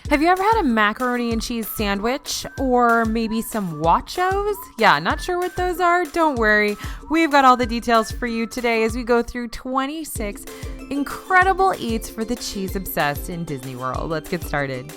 Have you ever had a macaroni and cheese sandwich or maybe some Watchos? Yeah, not sure what those are? Don't worry. We've got all the details for you today as we go through 26 incredible eats for the cheese obsessed in Disney World. Let's get started.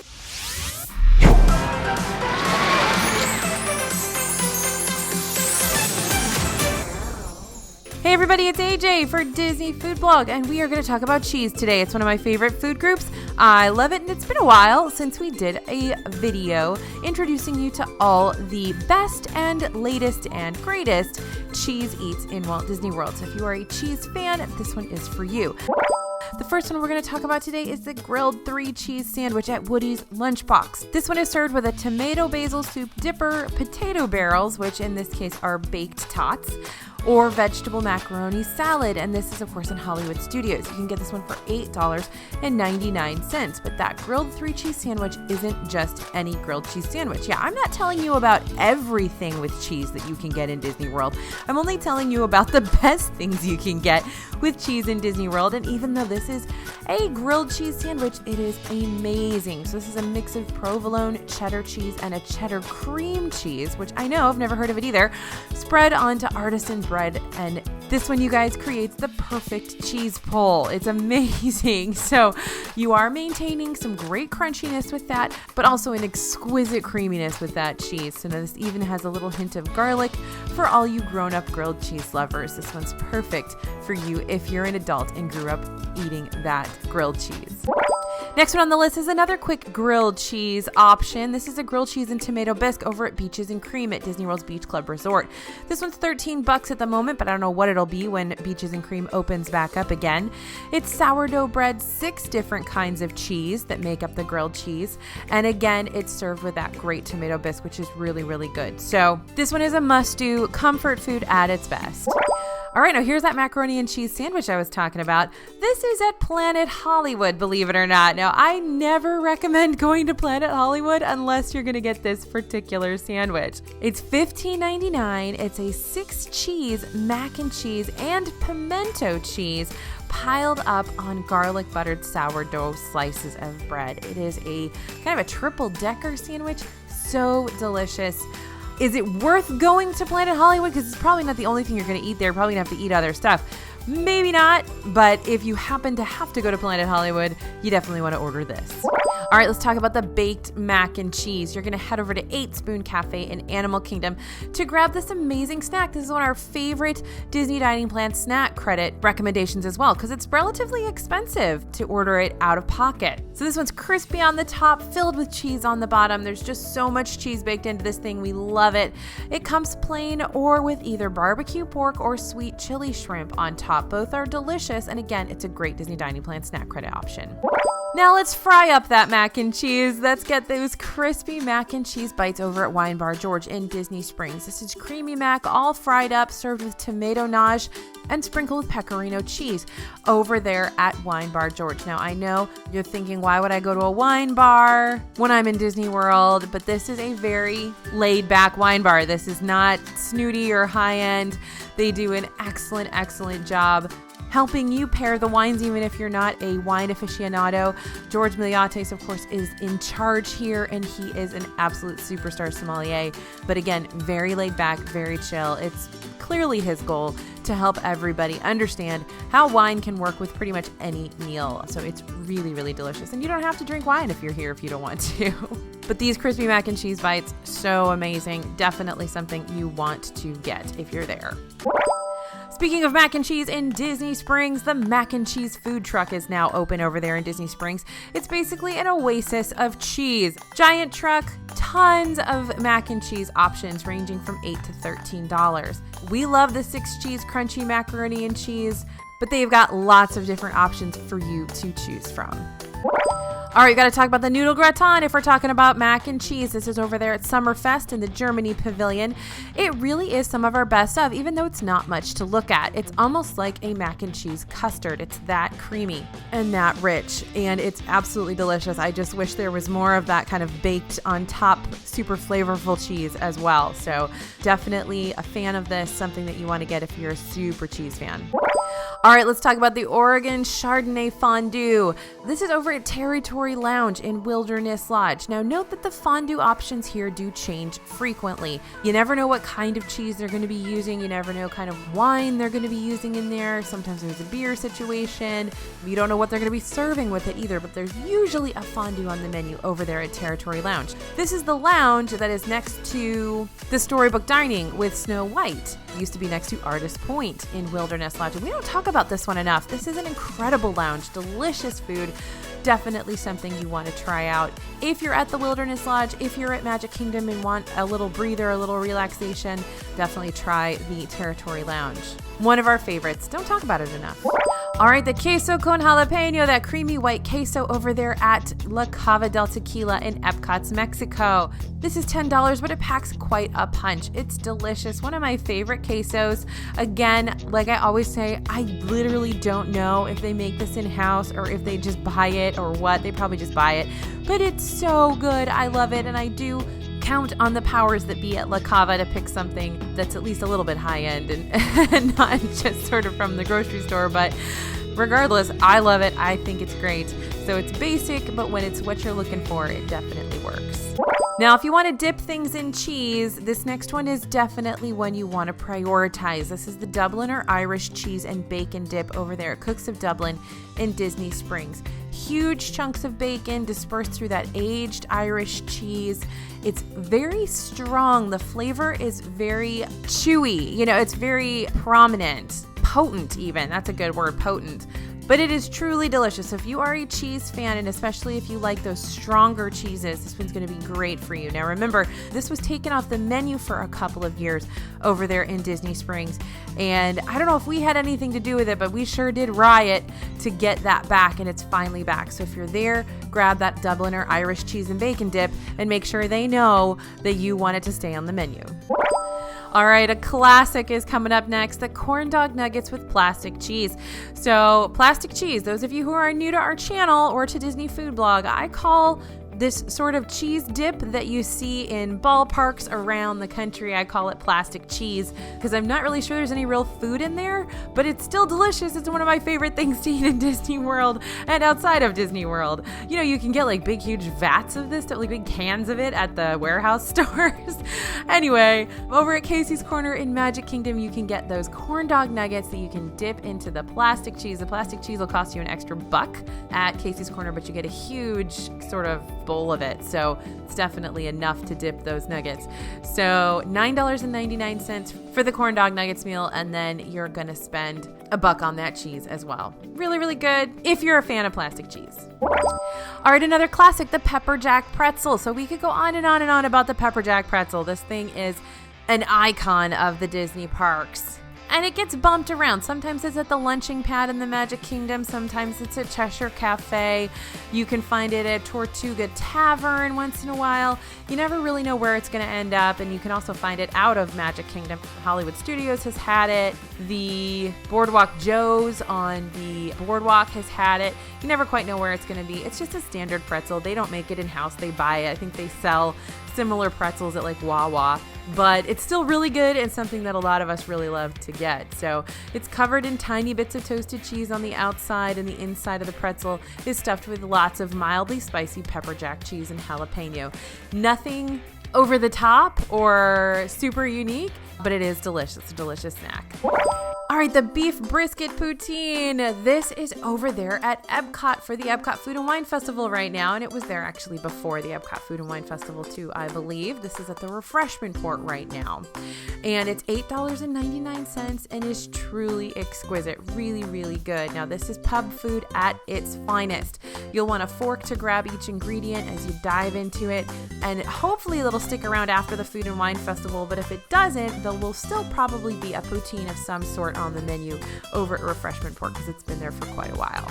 Hey everybody, it's AJ for Disney Food Blog, and we are going to talk about cheese today. It's one of my favorite food groups. I love it, and it's been a while since we did a video introducing you to all the best and latest and greatest cheese eats in Walt Disney World. So if you are a cheese fan, this one is for you. The first one we're going to talk about today is the grilled 3-cheese sandwich at Woody's Lunchbox. This one is served with a tomato basil soup dipper, potato barrels, which in this case are baked tots, or vegetable macaroni salad, and this is of course in Hollywood Studios. You can get this one for $8.99, but that grilled 3-cheese sandwich isn't just any grilled cheese sandwich. Yeah, I'm not telling you about everything with cheese that you can get in Disney World. I'm only telling you about the best things you can get with cheese in Disney World, and even though this is a grilled cheese sandwich, it is amazing. So this is a mix of provolone, cheddar cheese, and a cheddar cream cheese, which I know I've never heard of it either, spread onto artisan bread, and this one, you guys, creates the perfect cheese pull. It's amazing. So you are maintaining some great crunchiness with that, but also an exquisite creaminess with that cheese. So now this even has a little hint of garlic for all you grown-up grilled cheese lovers. This one's perfect for you if you're an adult and grew up eating that grilled cheese. Next one on the list is another quick grilled cheese option. This is a grilled cheese and tomato bisque over at Beaches and Cream at Disney World's Beach Club Resort. This one's $13 at the moment, but I don't know what it'll be when Beaches and Cream opens back up again. It's sourdough bread, 6 different kinds of cheese that make up the grilled cheese. And again, it's served with that great tomato bisque, which is really, really good. So this one is a must-do comfort food at its best. All right, now here's that macaroni and cheese sandwich I was talking about. This is at Planet Hollywood, believe it or not. Now, I never recommend going to Planet Hollywood unless you're going to get this particular sandwich. It's $15.99. It's a 6-cheese mac and cheese and pimento cheese piled up on garlic buttered sourdough slices of bread. It is a kind of a triple-decker sandwich. So delicious. Is it worth going to Planet Hollywood? Because it's probably not the only thing you're going to eat there. You're probably going to have to eat other stuff. Maybe not, but if you happen to have to go to Planet Hollywood, you definitely want to order this. All right, let's talk about the baked mac and cheese. You're going to head over to 8 Spoon Cafe in Animal Kingdom to grab this amazing snack. This is one of our favorite Disney Dining Plan snack credit recommendations as well, because it's relatively expensive to order it out of pocket. So this one's crispy on the top, filled with cheese on the bottom. There's just so much cheese baked into this thing. We love it. It comes plain or with either barbecue pork or sweet chili shrimp on top. Both are delicious, and again, it's a great Disney Dining Plan snack credit option. Now let's fry up that mac and cheese. Let's get those crispy mac and cheese bites over at Wine Bar George in Disney Springs. This is creamy mac, all fried up, served with tomato nage and sprinkled with pecorino cheese over there at Wine Bar George. Now I know you're thinking, why would I go to a wine bar when I'm in Disney World? But this is a very laid back wine bar. This is not snooty or high end. They do an excellent job helping you pair the wines, even if you're not a wine aficionado. George Miliates, of course, is in charge here, and he is an absolute superstar sommelier. But again, very laid back, very chill. It's clearly his goal to help everybody understand how wine can work with pretty much any meal. So it's really, really delicious. And you don't have to drink wine if you're here if you don't want to. But these crispy mac and cheese bites, so amazing. Definitely something you want to get if you're there. Speaking of mac and cheese in Disney Springs, the mac and cheese food truck is now open over there in Disney Springs. It's basically an oasis of cheese. Giant truck, tons of mac and cheese options ranging from $8 to $13. We love the 6-cheese crunchy macaroni and cheese, but they've got lots of different options for you to choose from. All right, got to talk about the Nudel Gratin if we're talking about mac and cheese. This is over there at Summerfest in the Germany Pavilion. It really is some of our best of, even though it's not much to look at. It's almost like a mac and cheese custard. It's that creamy and that rich, and it's absolutely delicious. I just wish there was more of that kind of baked on top, super flavorful cheese as well. So definitely a fan of this, something that you want to get if you're a super cheese fan. All right, let's talk about the Oregon Chardonnay Fondue. This is over at Territory Lounge in Wilderness Lodge. Now, note that the fondue options here do change frequently. You never know what kind of cheese they're going to be using. You never know kind of wine they're going to be using in there. Sometimes there's a beer situation. You don't know what they're going to be serving with it either, but there's usually a fondue on the menu over there at Territory Lounge. This is the lounge that is next to the Storybook Dining with Snow White. It used to be next to Artist Point in Wilderness Lodge. And we don't talk about this one enough. This is an incredible lounge, delicious food, definitely something you want to try out. If you're at the Wilderness Lodge, if you're at Magic Kingdom and want a little breather, a little relaxation, definitely try the Territory Lounge. One of our favorites. Don't talk about it enough. All right, the Queso con Jalapeno, that creamy white queso over there at La Cava del Tequila in Epcot's Mexico. This is $10, but it packs quite a punch. It's delicious. One of my favorite quesos. Again, like I always say, I literally don't know if they make this in-house or if they just buy it or what. They probably just buy it. But it's so good. I love it, and I do count on the powers that be at La Cava to pick something that's at least a little bit high-end and not just sort of from the grocery store. But regardless, I love it. I think it's great. So it's basic, but when it's what you're looking for, it definitely works. Now, if you want to dip things in cheese, this next one is definitely one you want to prioritize. This is the Dubliner Irish Cheese and Bacon Dip over there at Cooks of Dublin in Disney Springs. Huge chunks of bacon dispersed through that aged Irish cheese. It's very strong. The flavor is very chewy. You know, it's very prominent, potent even. That's a good word, potent. But it is truly delicious. So if you are a cheese fan, and especially if you like those stronger cheeses, this one's going to be great for you. Now remember, this was taken off the menu for a couple of years over there in Disney Springs. And I don't know if we had anything to do with it, but we sure did riot to get that back, and it's finally back. So if you're there, grab that Dubliner Irish Cheese and Bacon Dip and make sure they know that you want it to stay on the menu. All right, a classic is coming up next, the corn dog nuggets with plastic cheese. So plastic cheese, those of you who are new to our channel or to Disney Food Blog, I call this sort of cheese dip that you see in ballparks around the country, I call it plastic cheese because I'm not really sure there's any real food in there, but it's still delicious. It's one of my favorite things to eat in Disney World and outside of Disney World. You know, you can get like big, huge vats of this, like big cans of it at the warehouse stores. Anyway, over at Casey's Corner in Magic Kingdom, you can get those corn dog nuggets that you can dip into the plastic cheese. The plastic cheese will cost you an extra $1 at Casey's Corner, but you get a huge sort of bowl of it, so it's definitely enough to dip those nuggets. So $9.99 for the corn dog nuggets meal, and then you're gonna spend $1 on that cheese as well. Really, really good if you're a fan of plastic cheese. All right, another classic, the pepper jack pretzel. So we could go on and on and on about the pepper jack pretzel. This thing is an icon of the Disney parks. And it gets bumped around. Sometimes it's at the lunching pad in the Magic Kingdom. Sometimes it's at Cheshire Cafe. You can find it at Tortuga Tavern once in a while. You never really know where it's going to end up. And you can also find it out of Magic Kingdom. Hollywood Studios has had it. The Boardwalk Joe's on the boardwalk has had it. You never quite know where it's going to be. It's just a standard pretzel. They don't make it in-house. They buy it. I think they sell similar pretzels at like Wawa, but it's still really good and something that a lot of us really love to get. So it's covered in tiny bits of toasted cheese on the outside, and the inside of the pretzel is stuffed with lots of mildly spicy pepper jack cheese and jalapeno. Nothing over the top or super unique, but it is delicious. It's a delicious snack. All right, the beef brisket poutine. This is over there at Epcot for the Epcot Food and Wine Festival right now, and it was there actually before the Epcot Food and Wine Festival too, I believe. This is at the refreshment port right now, and it's $8.99 and is truly exquisite. Really, really good. Now, this is pub food at its finest. You'll want a fork to grab each ingredient as you dive into it, and hopefully it'll stick around after the Food and Wine Festival, but if it doesn't, there will still probably be a poutine of some sort on the menu over at Refreshment Port because it's been there for quite a while.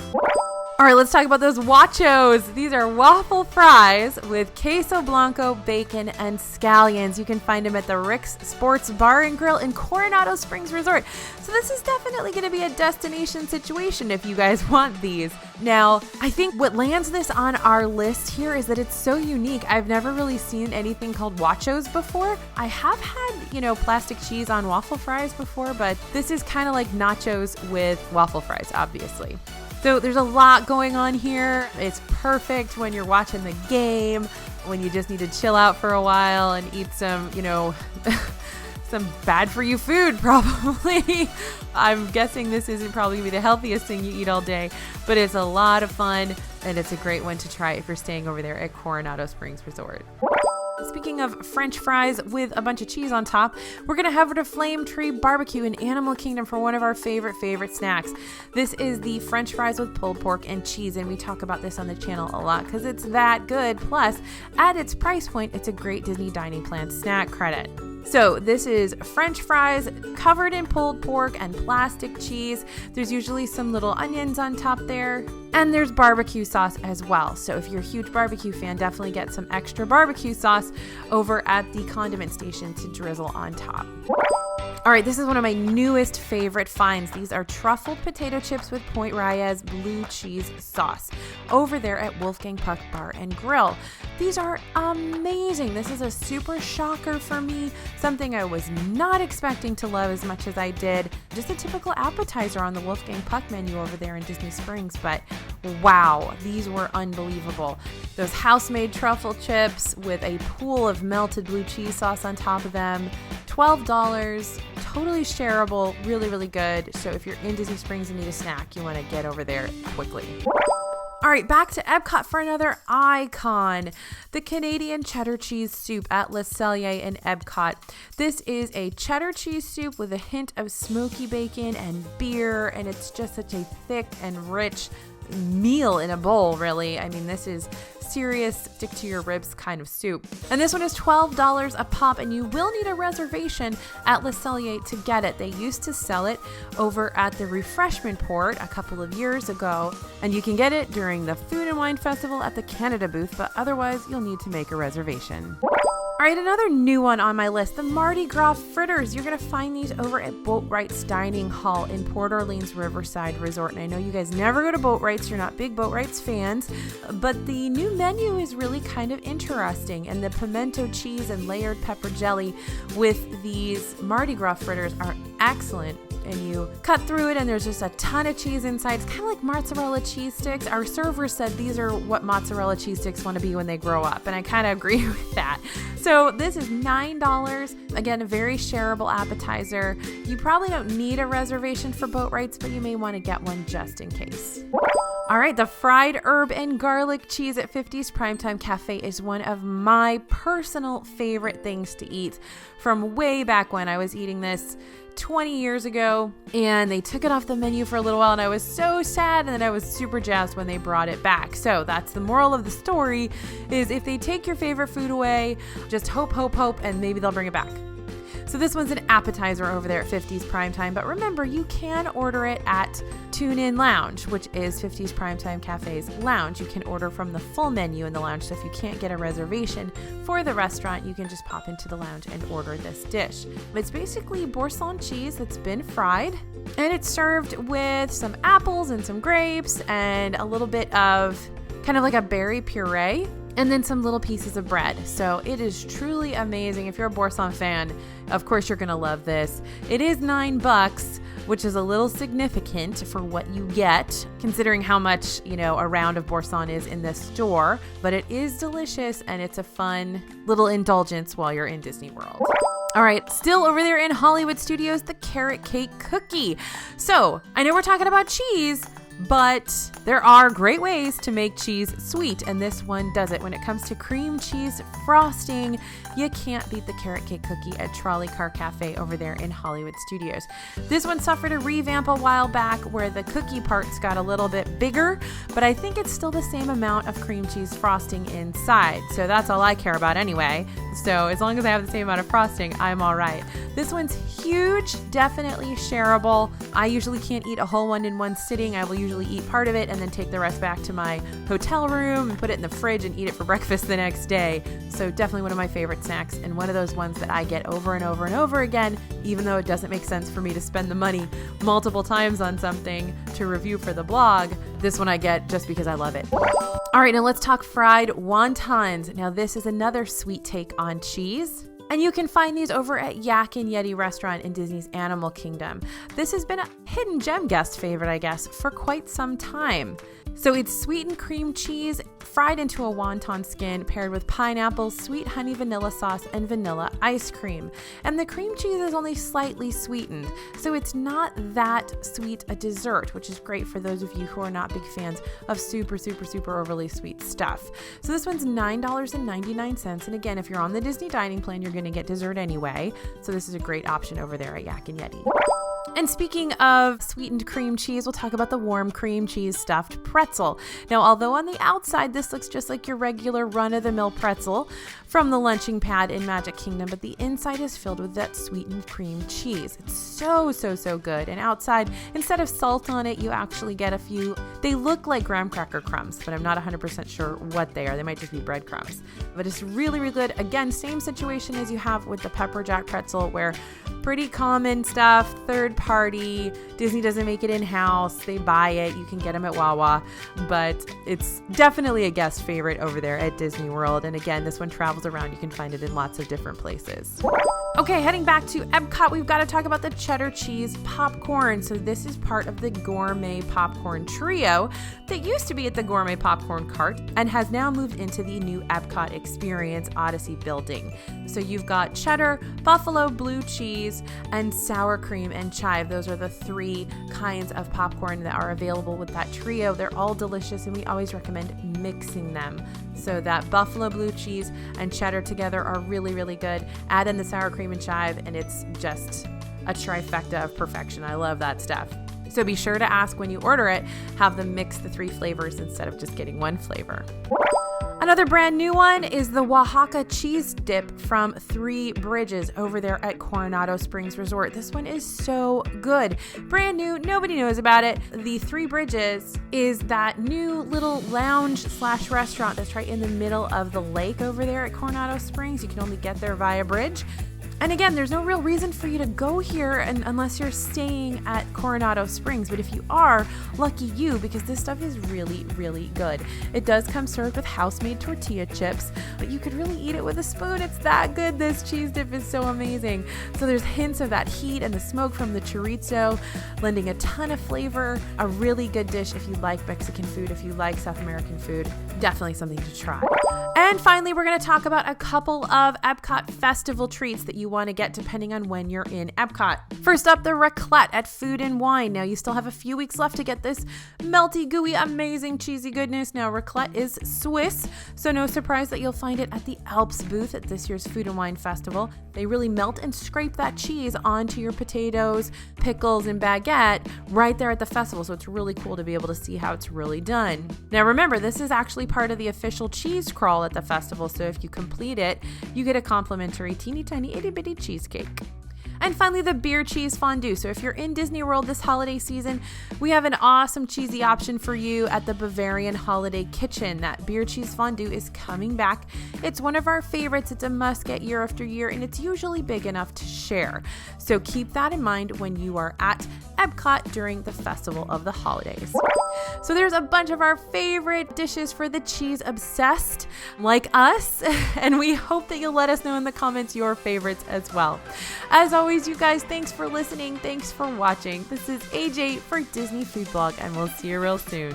All right, let's talk about those Watchos. These are waffle fries with queso blanco, bacon, and scallions. You can find them at the Rick's Sports Bar and Grill in Coronado Springs Resort. So this is definitely going to be a destination situation if you guys want these. Now, I think what lands this on our list here is that it's so unique. I've never really seen anything called Watchos before. I have had, plastic cheese on waffle fries before, but this is kind of like nachos with waffle fries, obviously. So there's a lot going on here. It's perfect when you're watching the game, when you just need to chill out for a while and eat some, some bad for you food probably. I'm guessing this isn't probably gonna be the healthiest thing you eat all day, but it's a lot of fun and it's a great one to try if you're staying over there at Coronado Springs Resort. Speaking of French fries with a bunch of cheese on top, we're going to head over to Flame Tree Barbecue in Animal Kingdom for one of our favorite snacks. This is the French fries with pulled pork and cheese, and we talk about this on the channel a lot because it's that good. Plus, at its price point, it's a great Disney Dining Plan snack credit. So this is French fries covered in pulled pork and plastic cheese. There's usually some little onions on top there. And there's barbecue sauce as well. So if you're a huge barbecue fan, definitely get some extra barbecue sauce over at the condiment station to drizzle on top. All right, this is one of my newest favorite finds. These are truffled potato chips with Point Reyes blue cheese sauce over there at Wolfgang Puck Bar and Grill. These are amazing. This is a super shocker for me, something I was not expecting to love as much as I did. Just a typical appetizer on the Wolfgang Puck menu over there in Disney Springs, but wow, these were unbelievable. Those house-made truffle chips with a pool of melted blue cheese sauce on top of them, $12, totally shareable, really, really good. So if you're in Disney Springs and need a snack, you want to get over there quickly. All right, back to Epcot for another icon, the Canadian cheddar cheese soup at Le Cellier in Epcot. This is a cheddar cheese soup with a hint of smoky bacon and beer, and it's just such a thick and rich meal in a bowl, really. I mean, this is serious stick to your ribs kind of soup. And this one is $12 a pop, and you will need a reservation at Le Cellier to get it. They used to sell it over at the Refreshment Port a couple of years ago, and you can get it during the Food and Wine Festival at the Canada booth, but otherwise you'll need to make a reservation. All right, another new one on my list, the Mardi Gras Fritters. You're going to find these over at BOATWRIGHT's Dining Hall in Port Orleans Riverside Resort. And I know you guys never go to BOATWRIGHT's. You're not big BOATWRIGHT's fans, but the new menu is really kind of interesting. And the pimento cheese and layered pepper jelly with these Mardi Gras fritters are excellent. And you cut through it and there's just a ton of cheese inside. It's kind of like mozzarella cheese sticks. Our server said these are what mozzarella cheese sticks want to be when they grow up. And I kind of agree with that. So this is $9. Again, a very shareable appetizer. You probably don't need a reservation for BOATWRIGHT's, but you may want to get one just in case. All right, the fried herb and garlic cheese at 50's Primetime Cafe is one of my personal favorite things to eat from way back when I was eating this 20 years ago, and they took it off the menu for a little while, and I was so sad, and then I was super jazzed when they brought it back. So that's the moral of the story, is if they take your favorite food away, just hope, and maybe they'll bring it back. So this one's an appetizer over there at 50's Primetime, but remember, you can order it at Tune In Lounge, which is 50's Primetime Cafe's lounge. You can order from the full menu in the lounge, so if you can't get a reservation for the restaurant, you can just pop into the lounge and order this dish. It's basically Boursin cheese that's been fried, and it's served with some apples and some grapes and a little bit of kind of like a berry puree, and then some little pieces of bread. So it is truly amazing. If you're a Boursin fan, of course you're gonna love this. It is $9, which is a little significant for what you get, considering how much, a round of Boursin is in this store, but it is delicious and it's a fun little indulgence while you're in Disney World. All right, still over there in Hollywood Studios, the carrot cake cookie. So I know we're talking about cheese, but there are great ways to make cheese sweet, and this one does it. When it comes to cream cheese frosting, you can't beat the carrot cake cookie at Trolley Car Cafe over there in Hollywood Studios. This one suffered a revamp a while back where the cookie parts got a little bit bigger, but I think it's still the same amount of cream cheese frosting inside. So that's all I care about anyway. The So as long as I have the same amount of frosting, I'm all right. This one's huge, definitely shareable. I usually can't eat a whole one in one sitting. I will usually eat part of it and then take the rest back to my hotel room and put it in the fridge and eat it for breakfast the next day. So definitely one of my favorite snacks, and one of those ones that I get over and over and over again, even though it doesn't make sense for me to spend the money multiple times on something to review for the blog. This one I get just because I love it. All right, now let's talk fried wontons. Now this is another sweet take on cheese. And you can find these over at Yak and Yeti restaurant in Disney's Animal Kingdom. This has been a hidden gem guest favorite, I guess, for quite some time. So it's sweetened cream cheese fried into a wonton skin paired with pineapple, sweet honey vanilla sauce, and vanilla ice cream. And the cream cheese is only slightly sweetened, so it's not that sweet a dessert, which is great for those of you who are not big fans of super overly sweet stuff. So this one's $9.99. And again, if you're on the Disney dining plan, you're going to get dessert anyway. So this is a great option over there at Yak and Yeti. And speaking of sweetened cream cheese, we'll talk about the warm cream cheese stuffed pretzel. Now, although on the outside this looks just like your regular run-of-the-mill pretzel from the lunching pad in Magic Kingdom, but the inside is filled with that sweetened cream cheese. It's so good. And outside, instead of salt on it, you actually get a few, they look like graham cracker crumbs, but I'm not 100% sure what they are. They might just be breadcrumbs. But it's really good. Again, same situation as you have with the pepper jack pretzel, where pretty common stuff, third party. Disney doesn't make it in-house. They buy it. You can get them at Wawa, but it's definitely a guest favorite over there at Disney World. And again, this one travels around. You can find it in lots of different places. Okay, heading back to Epcot, we've got to talk about the cheddar cheese popcorn. So this is part of the gourmet popcorn trio that used to be at the gourmet popcorn cart and has now moved into the new Epcot Experience Odyssey building. So you've got cheddar, buffalo blue cheese, and sour cream and chive. Those are the three kinds of popcorn that are available with that trio. They're all delicious, and we always recommend mixing them. So that buffalo blue cheese and cheddar together are really good. Add in the sour cream and chive, and it's just a trifecta of perfection. I love that stuff. So be sure to ask when you order it, have them mix the three flavors instead of just getting one flavor. Another brand new one is the Oaxaca cheese dip from Three Bridges over there at Coronado Springs Resort. This one is so good. Brand new, nobody knows about it. The Three Bridges is that new little lounge/restaurant that's right in the middle of the lake over there at Coronado Springs. You can only get there via bridge. And again, there's no real reason for you to go here unless you're staying at Coronado Springs. But if you are, lucky you, because this stuff is really good. It does come served with house-made tortilla chips, but you could really eat it with a spoon. It's that good. This cheese dip is so amazing. So there's hints of that heat and the smoke from the chorizo, lending a ton of flavor. A really good dish if you like Mexican food, if you like South American food. Definitely something to try. And finally, we're going to talk about a couple of Epcot festival treats that you want to get depending on when you're in Epcot. First up, the Raclette at Food and Wine. Now, you still have a few weeks left to get this melty, gooey, amazing, cheesy goodness. Now, Raclette is Swiss, so no surprise that you'll find it at the Alps booth at this year's Food and Wine Festival. They really melt and scrape that cheese onto your potatoes, pickles, and baguette right there at the festival, so it's really cool to be able to see how it's really done. Now, remember, this is actually part of the official cheese crawl at the festival, so if you complete it, you get a complimentary teeny tiny itty bitty cheesecake. And finally, the beer cheese fondue. So if you're in Disney World this holiday season, we have an awesome cheesy option for you at the Bavarian Holiday Kitchen. That beer cheese fondue is coming back. It's one of our favorites. It's a must get year after year, and it's usually big enough to share. So keep that in mind when you are at Epcot during the Festival of the Holidays. So there's a bunch of our favorite dishes for the cheese obsessed like us, and we hope that you'll let us know in the comments your favorites as well. As always, you guys, thanks for listening. Thanks for watching. This is AJ for Disney Food Blog, and we'll see you real soon.